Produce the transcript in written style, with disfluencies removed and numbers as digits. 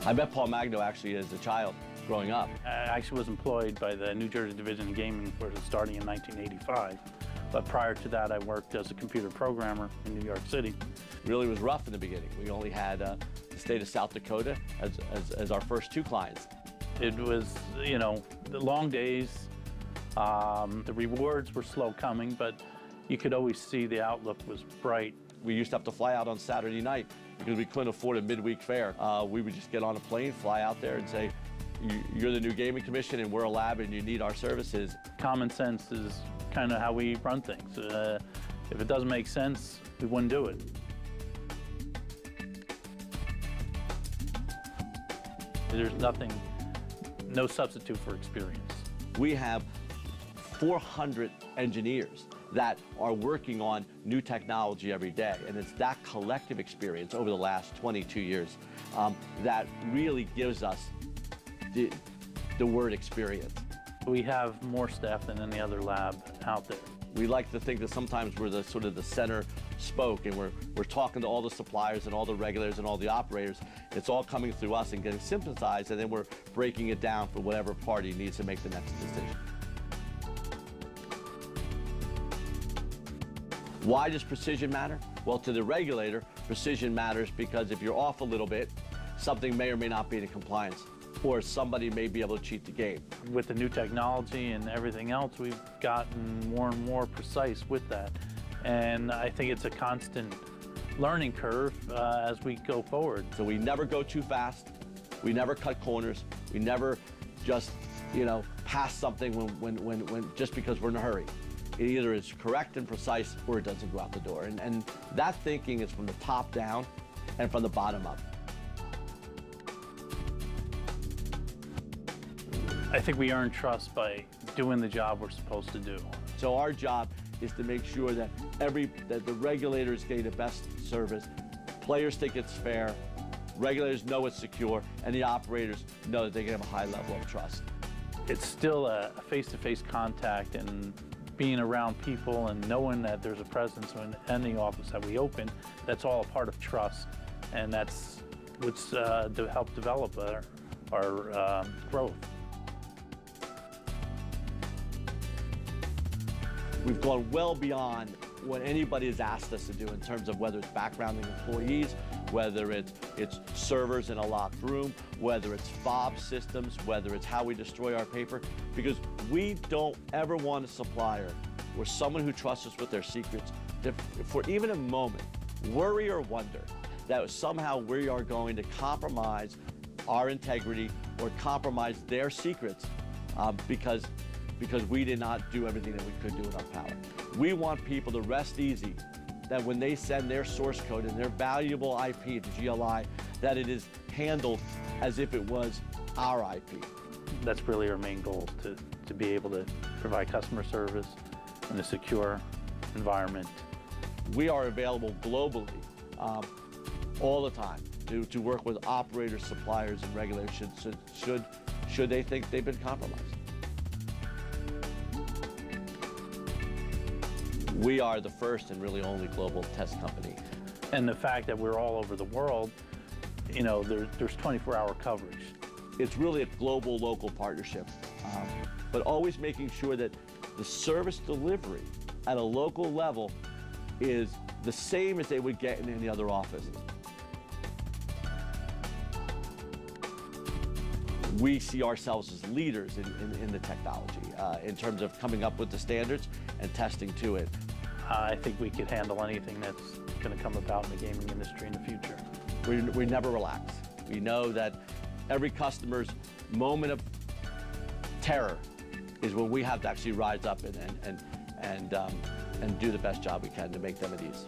I met Paul Magno actually as a child growing up. I actually was employed by the New Jersey Division of Gaming starting in 1985. But prior to that, I worked as a computer programmer in New York City. Really was rough in the beginning. We only had the state of South Dakota as our first two clients. It was, you know, the long days. The rewards were slow coming, but you could always see the outlook was bright. We used to have to fly out on Saturday night because we couldn't afford a midweek fare. We would just get on a plane, fly out there and say, you're the new gaming commission and we're a lab and you need our services. Common sense is kind of how we run things. If it doesn't make sense, we wouldn't do it. There's nothing, no substitute for experience. We have 400 engineers that are working on new technology every day, and it's that collective experience over the last 22 years that really gives us the word experience. We have more staff than any other lab out there. We like to think that sometimes we're the sort of the center spoke, and we're talking to all the suppliers and all the regulators and all the operators. It's all coming through us and getting synthesized, and then we're breaking it down for whatever party needs to make the next decision. Why does precision matter? Well, to the regulator, precision matters because if you're off a little bit, something may or may not be in compliance, or somebody may be able to cheat the game. With the new technology and everything else, we've gotten more and more precise with that. And I think it's a constant learning curve as we go forward. So we never go too fast. We never cut corners. We never just, you know, pass something when just because we're in a hurry. It either is correct and precise or it doesn't go out the door. And that thinking is from the top down and from the bottom up. I think we earn trust by doing the job we're supposed to do. So our job is to make sure that that the regulators get the best service, players think it's fair, regulators know it's secure, and the operators know that they can have a high level of trust. It's still a face-to-face contact, and being around people and knowing that there's a presence in any office that we open, that's all a part of trust, and that's what's to help develop our growth. We've gone well beyond what anybody has asked us to do in terms of whether it's backgrounding employees, whether it's servers in a locked room, whether it's fob systems, whether it's how we destroy our paper, because we don't ever want a supplier or someone who trusts us with their secrets to, for even a moment, worry or wonder that somehow we are going to compromise our integrity or compromise their secrets because we did not do everything that we could do in our power. We want people to rest easy that when they send their source code and their valuable IP to GLI, that it is handled as if it was our IP. That's really our main goal, to be able to provide customer service in a secure environment. We are available globally all the time to work with operators, suppliers, and regulators should they think they've been compromised. We are the first and really only global test company. And the fact that we're all over the world, you know, there's 24-hour coverage. It's really a global, local partnership, but always making sure that the service delivery at a local level is the same as they would get in any other office. We see ourselves as leaders in the technology in terms of coming up with the standards and testing to it. I think we could handle anything that's going to come about in the gaming industry in the future. We never relax. We know that every customer's moment of terror is when we have to actually rise up and do the best job we can to make them at ease.